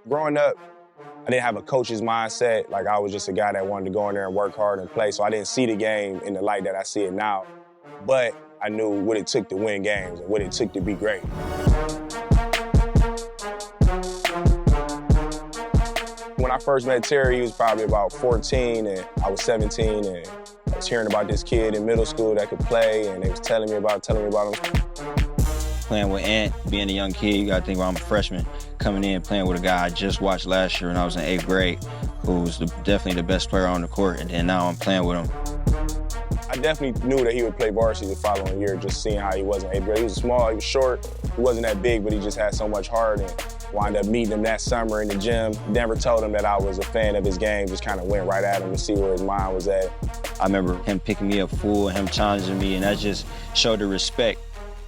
Growing up, I didn't have a coach's mindset. Like, I was just a guy that wanted to go in there and work hard and play, so I didn't see the game in the light that I see it now. But I knew what it took to win games and what it took to be great. When I first met Terry, he was probably about 14, and I was 17, and I was hearing about this kid in middle school that could play, and they was telling me about him. Playing with Ant, being a young kid, you gotta think about I'm a freshman, coming in playing with a guy I just watched last year when I was in 8th grade, who was definitely the best player on the court, and then now I'm playing with him. I definitely knew that he would play varsity the following year, just seeing how he was in 8th grade. He was small, he was short, he wasn't that big, but he just had so much heart, and wound up meeting him that summer in the gym. Never told him that I was a fan of his game, just kind of went right at him to see where his mind was at. I remember him picking me up full, him challenging me, and that just showed the respect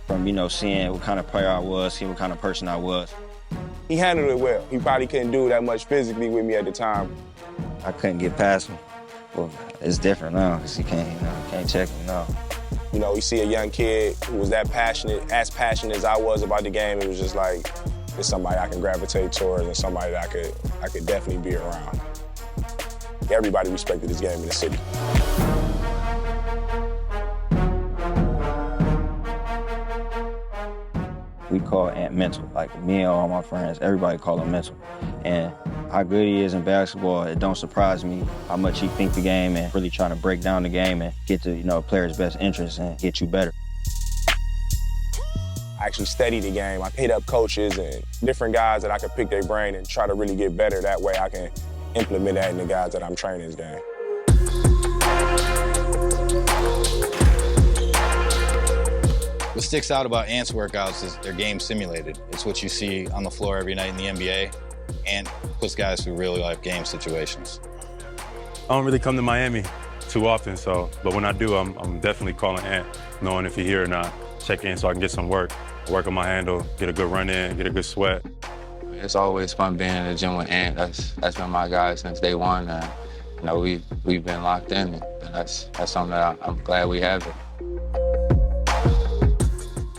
from, seeing what kind of player I was, seeing what kind of person I was. He handled it well. He probably couldn't do that much physically with me at the time. I couldn't get past him. Well, it's different now, because he can't check me now. You see a young kid who was that passionate, as passionate as I was about the game. It was just like, it's somebody I can gravitate towards and somebody that I could definitely be around. Everybody respected this game in the city. We call Ant mental. Like, me and all my friends, everybody call him mental. And how good he is in basketball, it don't surprise me how much he thinks the game and really trying to break down the game and get to, a player's best interest and get you better. I actually studied the game. I hit up coaches and different guys that I could pick their brain and try to really get better. That way I can implement that in the guys that I'm training this game. What sticks out about Ant's workouts is they're game simulated. It's what you see on the floor every night in the NBA. Ant puts guys through real life game situations. I don't really come to Miami too often, but when I do, I'm definitely calling Ant, knowing if he's here or not. Check in so I can get some work on my handle, get a good run in, get a good sweat. It's always fun being in the gym with Ant. That's been my guy since day one. And, we've been locked in, and that's something that I'm glad we have it.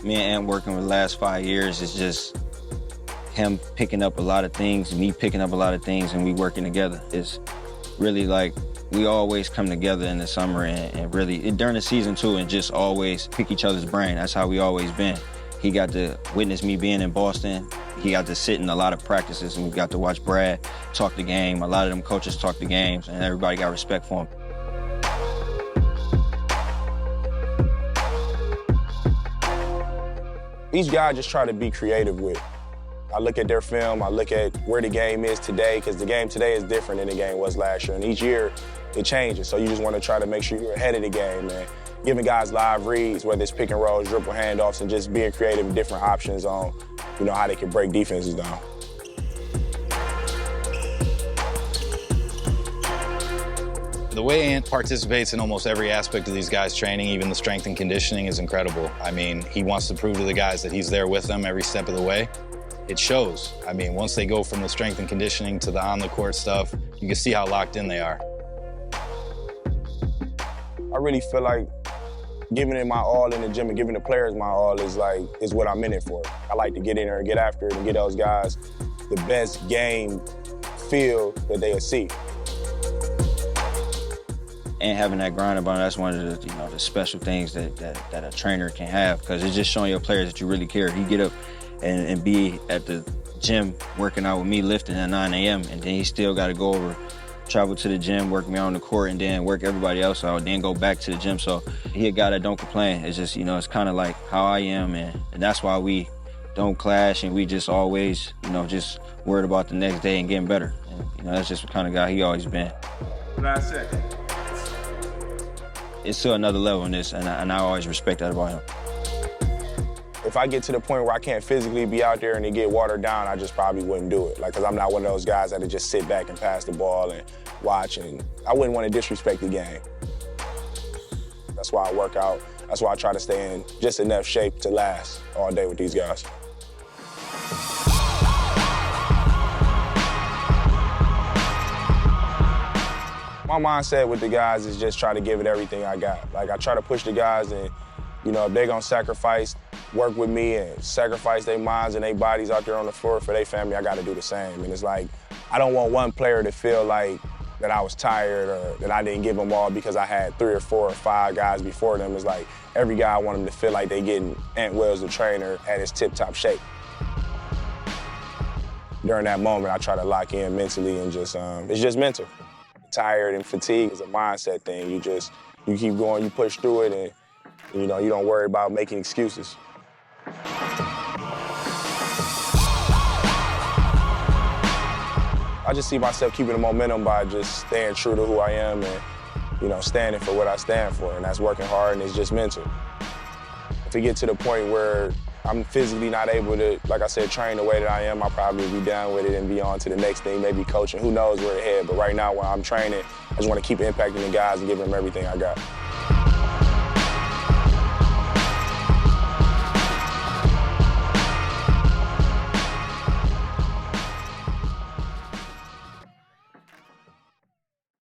Me and Ant working for the last 5 years is just him picking up a lot of things, me picking up a lot of things, and we working together. It's really like we always come together in the summer and really, during the season too, and just always pick each other's brain. That's how we always been. He got to witness me being in Boston. He got to sit in a lot of practices, and we got to watch Brad talk the game. A lot of them coaches talk the games, and everybody got respect for him. Each guy just try to be creative with. I look at their film, I look at where the game is today, because the game today is different than the game was last year. And each year, it changes. So you just want to try to make sure you're ahead of the game, man. Giving guys live reads, whether it's pick and rolls, dribble handoffs, and just being creative with different options on, how they can break defenses down. The way Ant participates in almost every aspect of these guys' training, even the strength and conditioning, is incredible. I mean, he wants to prove to the guys that he's there with them every step of the way. It shows. I mean, once they go from the strength and conditioning to the on-the-court stuff, you can see how locked in they are. I really feel like giving it my all in the gym and giving the players my all is what I'm in it for. I like to get in there and get after it and get those guys the best game feel that they'll see. And having that grind about it, that's one of the the special things that a trainer can have, because it's just showing your players that you really care. He get up and be at the gym working out with me, lifting at 9 a.m. and then he still got to go over, travel to the gym, work me on the court, and then work everybody else out, then go back to the gym. So he a guy that don't complain. It's just, it's kind of like how I am, and that's why we don't clash, and we just always, just worried about the next day and getting better. And, that's just the kind of guy he always been. Last second. It's to another level in this, and I always respect that about him. If I get to the point where I can't physically be out there and it get watered down, I just probably wouldn't do it. Because I'm not one of those guys that would just sit back and pass the ball and watch, and I wouldn't want to disrespect the game. That's why I work out. That's why I try to stay in just enough shape to last all day with these guys. My mindset with the guys is just try to give it everything I got. Like, I try to push the guys, and, if they're gonna sacrifice work with me and sacrifice their minds and their bodies out there on the floor for their family, I got to do the same. And it's like, I don't want one player to feel like that I was tired or that I didn't give them all because I had 3 or 4 or 5 guys before them. It's like, every guy I want them to feel like they getting Ant Wells, the trainer, at his tip-top shape. During that moment, I try to lock in mentally and just, it's just mental. Tired and fatigued is a mindset thing. You keep going, you push through it, and you know, you don't worry about making excuses. I just see myself keeping the momentum by just staying true to who I am and, you know, standing for what I stand for, and that's working hard, and it's just mental. If we get to the point where I'm physically not able to, like I said, train the way that I am, I'll probably be down with it and be on to the next thing, maybe coaching. Who knows where to head, but right now when I'm training, I just want to keep impacting the guys and giving them everything I got.